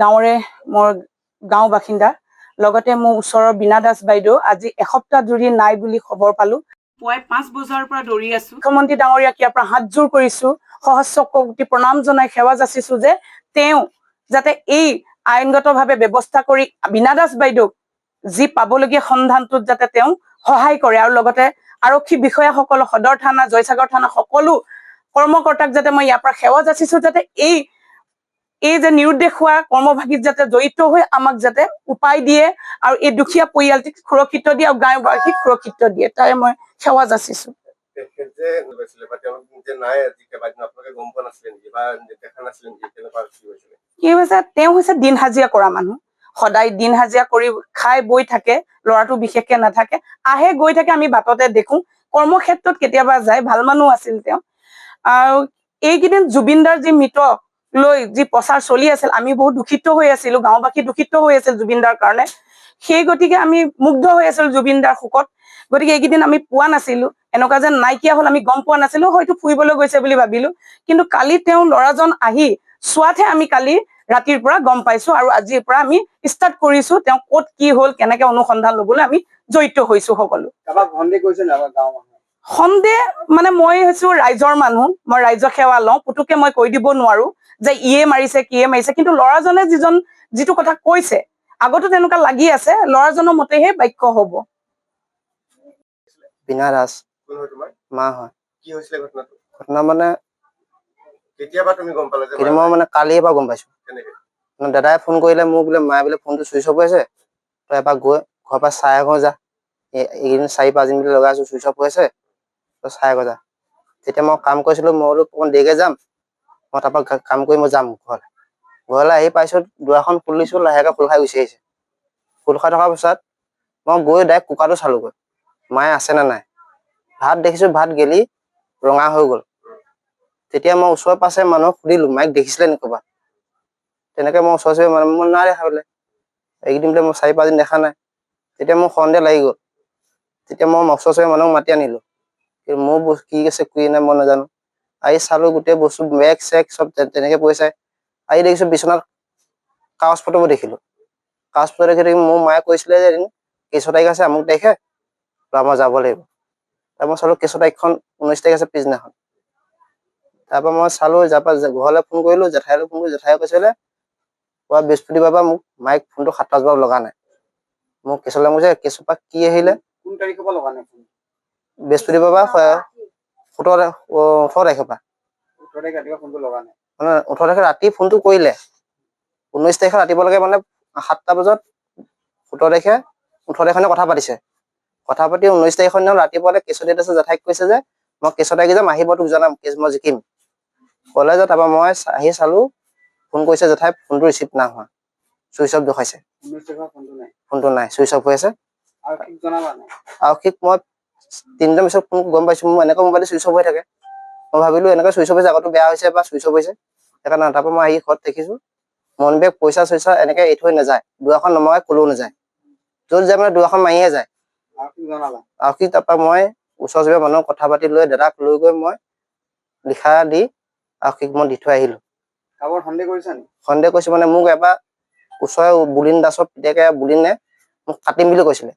গাঁৱৰে মোৰ গাঁও বাসিন্দা লগতে মোৰ ওচৰৰ বীণা দাস বাইদেউ আজি এসপ্তাহ জুৰি নাই বুলি খবৰ পালো। পুৱাই 5 বজাৰ পৰা দৌৰি আছো। মুখ্যমন্ত্ৰী ডাঙৰীয়াক ইয়াৰ পৰা হাতযোৰ কৰিছো, সহস্ৰ কোটি প্ৰণাম জনাই সেৱা যাচিছো যে তেওঁ যাতে এই আইনগতভাৱে ব্যৱস্থা কৰি বীণা দাস বাইদেউক যি পাবলগীয়া সন্ধানটোত যাতে তেওঁ সহায় কৰে আৰু লগতে আৰক্ষী বিষয়াসকল সদৰ থানা জয়সাগৰ থানা সকলো কৰ্মকৰ্তাক যাতে মই ইয়াৰ পৰা সেৱা যাচিছো যাতে এই যে নিৰুদ্দেশ হোৱা কৰ্মভাগীত যাতে জড়িত হৈ আমাক যাতে উপায় দিয়ে আৰু এই দুখীয়া পৰিয়ালটিক সুৰক্ষিত দিয়ে আৰু গাঁওবাসীক সুৰক্ষিত দিয়ে তাই মই সেৱা যাচিছো। কি হৈছে তেওঁ হৈছে দিন হাজিৰা কৰা মানুহ, সদায় দিন হাজিৰা কৰি খাই বৈ থাকে, ল'ৰাটো বিশেষকে নাথাকে, আহে গৈ থাকে, আমি বাটতে দেখো, কৰ্মক্ষেত্ৰত কেতিয়াবা যায়, ভাল মানুহ আছিল তেওঁ। আৰু এইকেইদিন জুবিনদাৰ যি মৃত লৈ যি প্ৰচাৰ চলি আছিল আমি বহুত দুখিত হৈ আছিলো, গাঁওবাসী দুখিত হৈ আছিল জুবিনদাৰ কাৰণে, সেই গতিকে আমি মুগ্ধ হৈ আছিলো জুবিনদাৰ শোকত। গতিকে এইকেইদিন আমি পোৱা নাছিলো, এনেকুৱা যেন নাইকিয়া হল আমি গম পোৱা নাছিলো, হয়তো ফুৰিবলৈ গৈছে বুলি ভাবিলো, কিন্তু কালি তেওঁ ল'ৰাজন আহি চোৱাতহে আমি কালি ৰাতিৰ পৰা গম পাইছো আৰু আজিৰ পৰা আমি ষ্টাৰ্ট কৰিছো তেওঁ ক'ত কি হল কেনেকে অনুসন্ধান লবলৈ আমি জড়িত হৈছো সকলো। সন্দেহ মানে মই হৈছো ৰাইজৰ মানুহ, মই ৰাইজৰ সেৱা লওঁ, পুতুকে মই কৈ দিব নোৱাৰো যে ইয়ে মাৰিছে কিয়ে মাৰিছে, কিন্তু ল'ৰাজনে যিটো কথা কৈছে আগতো তেনেকুৱা লাগি আছে, ল'ৰাজনৰ মতেহে বাক্য হব। বীণা দাস মা হয়। কি হৈছিলে ঘটনাটো? ঘটনা মানে কেতিয়াবা তুমি গম পালা যে মই মানে কালিৰ পৰা গম পাইছো। মানে দাদাই ফোন কৰিলে মোক বোলে মায়ে বোলে ফোনটো চুইচ অফ হৈ আছে, তই এবাৰ গৈ ঘৰৰ পৰা চাই আহ যা, এইকেইদিন 4-5 দিন লগাই আছো চুইচ অফ হৈ আছে, তই চাই আহ যা। তেতিয়া মই কাম কৰিছিলো, মই বোলো অকণ দেৰিকে যাম, মই তাৰপৰা কাম কৰি মই যাম ঘৰলৈ আহি পাইছো দুৱাৰখন খুলিছো, লাহেকে খোল খাই গুচি আহিছে। খোল খাই থকাৰ পিছত মই গৈ ডাইৰেক্ট কুকাৰটো চালোগৈ মায়ে আছে নে নাই, ভাত দেখিছো ভাত গেলি ৰঙা হৈ গল। তেতিয়া মই ওচৰে পাছে মানুহক সুধিলো মাইক দেখিছিলে নেকি ক'ৰবাত, তেনেকে মই ওচৰ চুবুৰীয়া মানুহ মই নাই দেখা বোলে, এইকেইদিন বোলে মই 4-5 দিন দেখা নাই। তেতিয়া মোৰ সন্দেহ লাগি গল, তেতিয়া মই ওচৰ চুবুৰীয়া মানুহক মাতি আনিলো, মোৰ কি আছে কি নাই মই নাজানো। আহি চালো গোটেই বস্তু বেগ চেগ চব তেনেকে পৰি চাই আহি দেখিছো বিচনাত কাগজ পত্ৰবোৰ দেখিলো। কাগজ পত্ৰ দেখি মোৰ মায়ে কৈছিলে যে এদিন 20 তাৰিখ আছে আমুক তাৰিখে আমাৰ যাব লাগিব। তাৰ মই চালো 20 তাৰিখখন 19 তাৰিখ আছে পিছদিনাখন। তাৰপৰা মই চালো, ঘৰলৈ ফোন কৰিলো, জেঠাইলৈ ফোন কৰিলো, জেঠাই কৈছিলে পুৱা বৃহস্পতিবাৰৰ পৰা মোক মাইক ফোনটো 7-8 বাৰ লগা নাই। মোক কেঁচলৈ কৈছে কেঁচৰ পৰা কি আহিলে, কোন তাৰিখৰ পৰা লগা নাই? বৃহস্পতিবাৰ পৰা 18 তাৰিখৰ পৰা। 18 তাৰিখ ৰাতিপুৱা ফোনটো লগা নাই। মানে 18 তাৰিখে ৰাতি ফোনটো কৰিলে, 19 তাৰিখে ৰাতিপুৱালৈকে মানে 7টা বজাত 18 তাৰিখে কথা পাতিছে। কথা পাতি 19 তাৰিখৰ দিনা ৰাতিপুৱাতে কেঁচু ডেট আছে, জেঠাইক কৈছে যে মই কেঁচু তাৰিখে যাম, আহিব তোক জনাম, কেছ মই জিকিম কলে যে। তাৰপৰা মই আহি চালো, ফোন কৰিছে জেঠাই, ফোনটো ৰিচিভ নাই হোৱা, চুইচ অফ দেখাইছে, ফোনটো নাই, চুইচ অফ হৈ আছে। আৰক্ষীক মই 3 দিনৰ পিছত ফোন গম পাইছো, মোৰ এনেকুৱা মোবাইলটো চুইচ অফ হৈ থাকে, মই ভাবিলো এনেকৈ চুইচ অফ হৈছে আগতো বেয়া হৈছে বা চুইচ অফ হৈছে সেইকাৰণে। তাৰপৰা মই আহি ঘৰত দেখিছো মন বেগ পইচা চইচা এনেকে এৰি থৈ নাযায়, দুৱাৰখন নমাই কলৈও নাযায়, য'ত যায় মানে দুৱাৰখন মাৰিয়ে যায়। আৰক্ষীক তাৰপৰা মই ওচৰ চুবুৰীয়া মানুহক কথা পাতি লৈ দাদাক লৈ গৈ মই লিখা দি আৰক্ষীক মই দি থৈ আহিলো। সন্দেহ কৰিছো মানে মোক এবাৰ ওচৰৰ বুলিন দাসৰ পিতেকে বুলিনে মোক কাটিম বুলি কৈছিলে,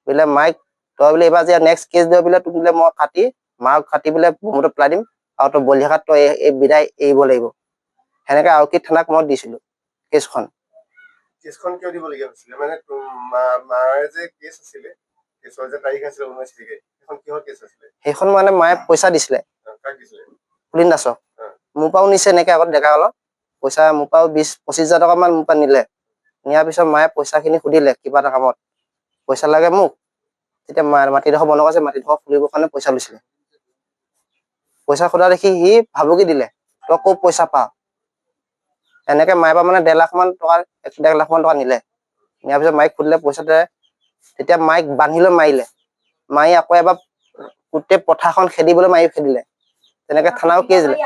বোলে মাইক তই বোলে এইবাৰ যে নেক্সট কেছ দিয় বোলে, তোক বোলে মই কাটি মাক কাটি বোলে বমুটো পেলাই দিম আৰু তই বলিহাত তই এই বিদায় এৰিব লাগিব। সেনেকে আৰক্ষী থানাক মই দিছিলো কেছখন। কেছখন কিয় দিবলগীয়া হৈছিলে? মানে মাৰে যে কেছ আছিলে, কেছৰ যে তাৰিখ আছিলে 19 তাৰিখে, সেইখন কিহৰ কেছ আছিলে? সেইখন মানে মায়ে পইচা দিছিলে, কাক দিছিলে? বুলিন দাসক। মোৰ পৰাও নিছে এনেকে আগত ডেকা কালত পইচা, মোৰ পৰাও 20-25 হাজাৰ টকা মান মোৰ পৰা নিলে। নিয়াৰ পিছত মায়ে পইচাখিনি সুধিলে কিবা এটা কামত পইচা লাগে মোক, তেতিয়া মাটিডোখৰ বন্ধক আছে, মাটিডোখৰ খুলিবৰ কাৰণে পইচা লৈছিলে। পইচা সোধা দেখি সি ভাবুকি দিলে, তই ক'ত পইচা পাৱ? এনেকে মায়ে পৰা মানে 1.5 লাখ মান টকা 1.5 লাখ মান টকা নিলে। নিয়াৰ পিছত মাইক সুধিলে পইচাতে, তেতিয়া মাইক বান্ধি লৈ মাৰিলে, মাৰি আকৌ এবাৰ গোটেই পথাৰখন খেদিবলৈ খেদিলে, তেনেকে থানাও কেছ দিলে।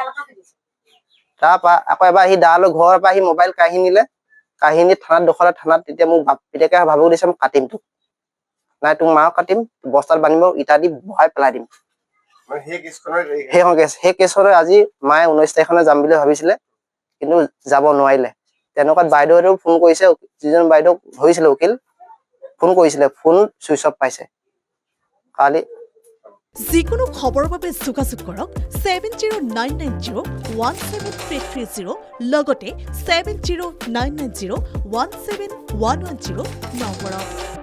তাৰপৰা আকৌ এবাৰ আহি দালৈ ঘৰৰ পৰা আহি মোবাইল কাঢ়ি নিলে, কাহিনী থানাত দখলে, থানাত তেতিয়া মোক পিতেকে ভাবুকি দিছে মোক কাটিম তোক, নাই তোক মাৰক কাটিম, বস্তাত বান্ধিব ইটা দি বহাই পেলাই দিম। সেই কেছৰে আজি মায়ে 19 তাৰিখে যাম বুলি ভাবিছিলে, কিন্তু যাব নোৱাৰিলে। তেনেকুৱাত বাইদেউৱেও ফোন কৰিছে, যিজন বাইদেউক ধৰিছিলে উকিল ফোন কৰিছিলে, ফোন চুইচ অফ পাইছে কালি। যিকোনো খবৰৰ বাবে যোগাযোগ কৰক 7099017330 লগতে 7099017110 নম্বৰত।